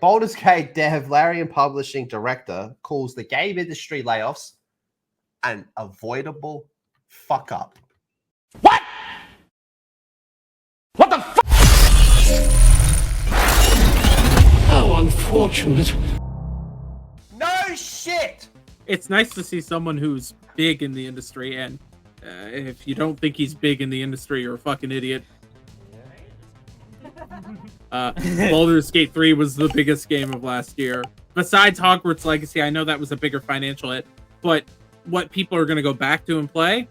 Baldur's Gate dev Larian publishing director calls the game industry layoffs an avoidable fuck up. What? What the fuck? How unfortunate. No shit! It's nice to see someone who's big in the industry, and if you don't think he's big in the industry, you're a fucking idiot. Baldur's Gate 3 was the biggest game of last year. Besides Hogwarts Legacy, I know that was a bigger financial hit, but what people are going to go back to and play,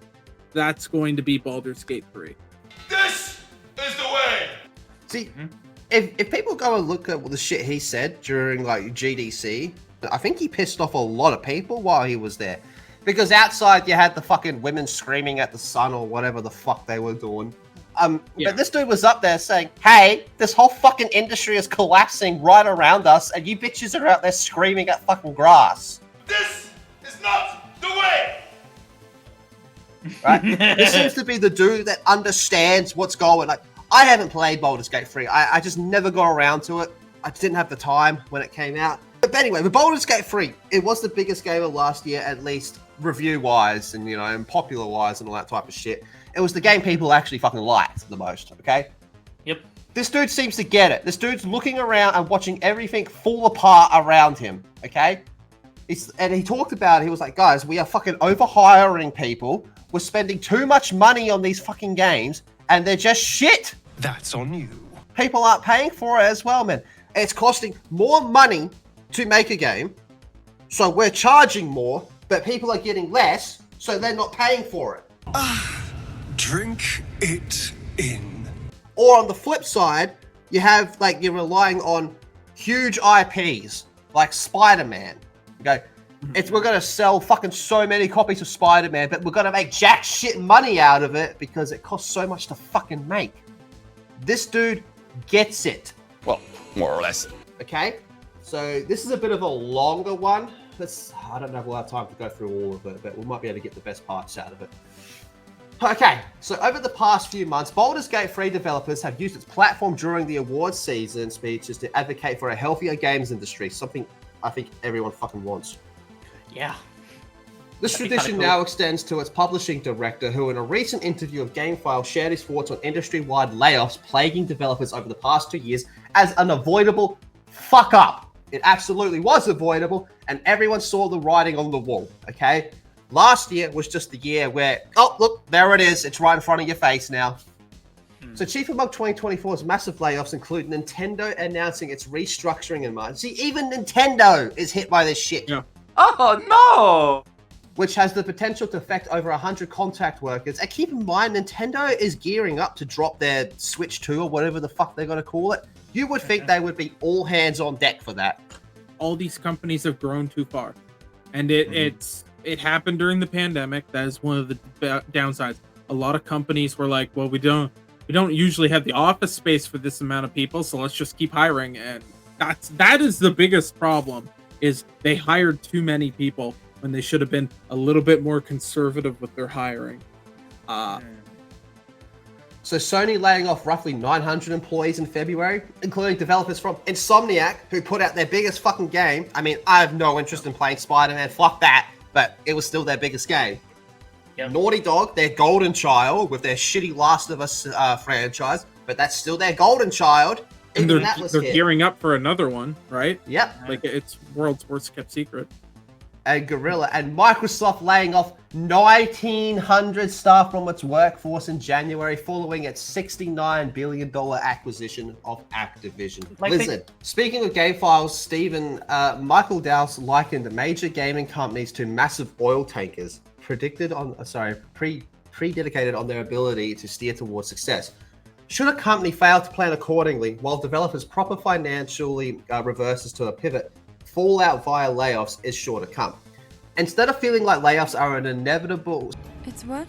that's going to be Baldur's Gate 3. This is the way! See, if people go and look at the shit he said during like GDC, I think he pissed off a lot of people while he was there. Because outside you had the fucking women screaming at the sun or whatever the fuck they were doing. But this dude was up there saying, hey, this whole fucking industry is collapsing right around us and you bitches are out there screaming at fucking grass. This is not the way! Right? This seems to be the dude that understands what's going. Like, I haven't played Baldur's Gate 3. I just never got around to it. I just didn't have the time when it came out. But anyway, the Baldur's Gate 3, it was the biggest game of last year, at least review-wise and, you know, and popular-wise and all that type of shit. It was the game people actually fucking liked the most, okay? Yep. This dude seems to get it. This dude's looking around and watching everything fall apart around him, okay? And he talked about it. He was like, guys, we are fucking overhiring people. We're spending too much money on these fucking games, and they're just shit. That's on you. People aren't paying for it as well, man. It's costing more money to make a game, so we're charging more, but people are getting less, so they're not paying for it. Drink it in. Or on the flip side, you have, like, you're relying on huge IPs, like Spider-Man. Okay, we're going to sell fucking so many copies of Spider-Man, but we're going to make jack shit money out of it because it costs so much to fucking make. This dude gets it. Well, more or less. Okay, so this is a bit of a longer one. I don't know if we'll have time to go through all of it, but we might be able to get the best parts out of it. Okay, so over the past few months, Baldur's Gate 3 developers have used its platform during the awards season speeches to advocate for a healthier games industry, something I think everyone fucking wants. Yeah. This tradition now extends to its publishing director, who in a recent interview of GameFile shared his thoughts on industry-wide layoffs plaguing developers over the past 2 years as an avoidable fuck up. It absolutely was avoidable, and everyone saw the writing on the wall, okay? Last year was just the year where, oh, look, there it is. It's right in front of your face now. So chief among 2024's massive layoffs include Nintendo announcing its restructuring in March. See, even Nintendo is hit by this shit. Yeah. Oh, no! Which has the potential to affect over 100 contact workers. And keep in mind, Nintendo is gearing up to drop their Switch 2 or whatever the fuck they're going to call it. You would think they would be all hands on deck for that. All these companies have grown too far. And it happened during the pandemic. That is one of the downsides. A lot of companies were like, well, we don't usually have the office space for this amount of people, so let's just keep hiring. And that is the biggest problem, is they hired too many people when they should have been a little bit more conservative with their hiring. So Sony laying off roughly 900 employees in February, including developers from Insomniac, who put out their biggest fucking game. I mean, I have no interest in playing Spider-Man, fuck that, but it was still their biggest game. Yep. Naughty Dog, their golden child with their shitty Last of Us franchise, but that's still their golden child. And they're gearing up for another one, right? Yep. Like, it's world's worst kept secret. And Guerrilla and Microsoft laying off 1,900 staff from its workforce in January following its $69 billion acquisition of Activision Blizzard. Speaking of game files, Michael Dowse likened major gaming companies to massive oil tankers predicated on their ability to steer towards success. Should a company fail to plan accordingly while developers proper financially reverses to a pivot, fallout via layoffs is sure to come. Instead of feeling like layoffs are an inevitable... It's what?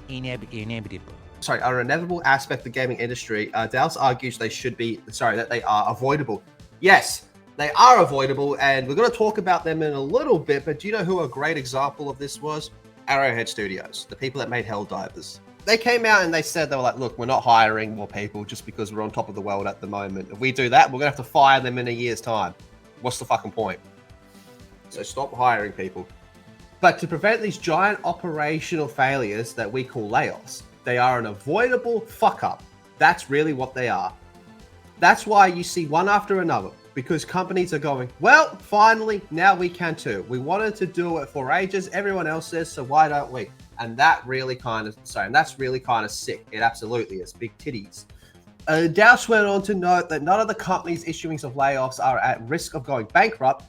Inevitable. Are an inevitable aspect of the gaming industry, Dowse argues that they are avoidable. Yes, they are avoidable, and we're going to talk about them in a little bit, but do you know who a great example of this was? Arrowhead Studios, the people that made Helldivers. they came out and they said, they were like, look, we're not hiring more people just because we're on top of the world at the moment. If we do that, we're going to have to fire them in a year's time. What's the fucking point? So stop hiring people. But to prevent these giant operational failures that we call layoffs, they are an avoidable fuck up. That's really what they are. That's why you see one after another, because companies are going, well, finally, now we can too. We wanted to do it for ages. Everyone else says, so why don't we? And that's really kind of sick. It absolutely is. Big titties. Douse went on to note that none of the companies issuing of layoffs are at risk of going bankrupt.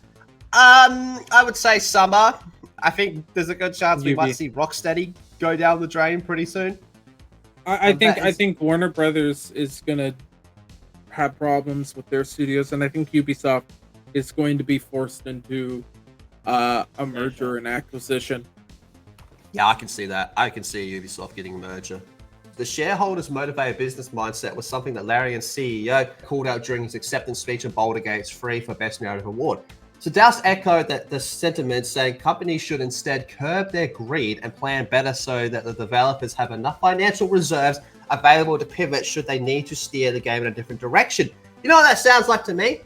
I would say some are. I think there's a good chance we might see Rocksteady go down the drain pretty soon. I think Warner Brothers is gonna have problems with their studios, and I think Ubisoft is going to be forced into a merger and acquisition. Yeah, I can see that. I can see Ubisoft getting a merger. The shareholders' motivated business mindset was something that Larian's CEO called out during his acceptance speech at Baldur's Gate's free for Best Narrative Award. So Douse echoed that the sentiment, saying companies should instead curb their greed and plan better so that the developers have enough financial reserves available to pivot should they need to steer the game in a different direction. You know what that sounds like to me?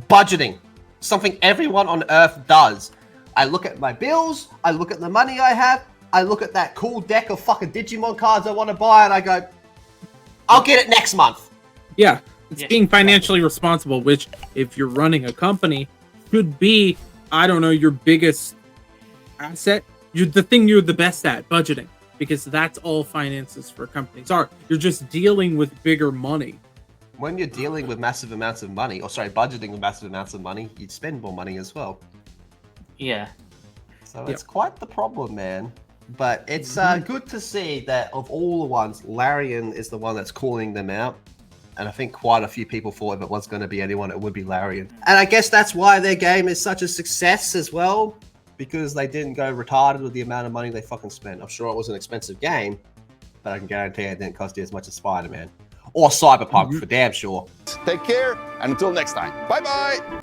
Budgeting. Something everyone on Earth does. I look at my bills, I look at the money I have, I look at that cool deck of fucking Digimon cards I want to buy, and I go, I'll get it next month. Yeah, it's being financially responsible, which, if you're running a company, should be, I don't know, your biggest asset. The thing you're the best at, budgeting, because that's all finances for companies are. You're just dealing with bigger money. When you're dealing with massive amounts of money, budgeting with massive amounts of money, you'd spend more money as well. Yeah. So it's quite the problem, man. But it's good to see that of all the ones, Larian is the one that's calling them out. And I think quite a few people thought if it was going to be anyone, it would be Larian. And I guess that's why their game is such a success as well, because they didn't go retarded with the amount of money they fucking spent. I'm sure it was an expensive game, but I can guarantee it didn't cost you as much as Spider-Man. Or Cyberpunk, for damn sure. Take care, and until next time. Bye-bye!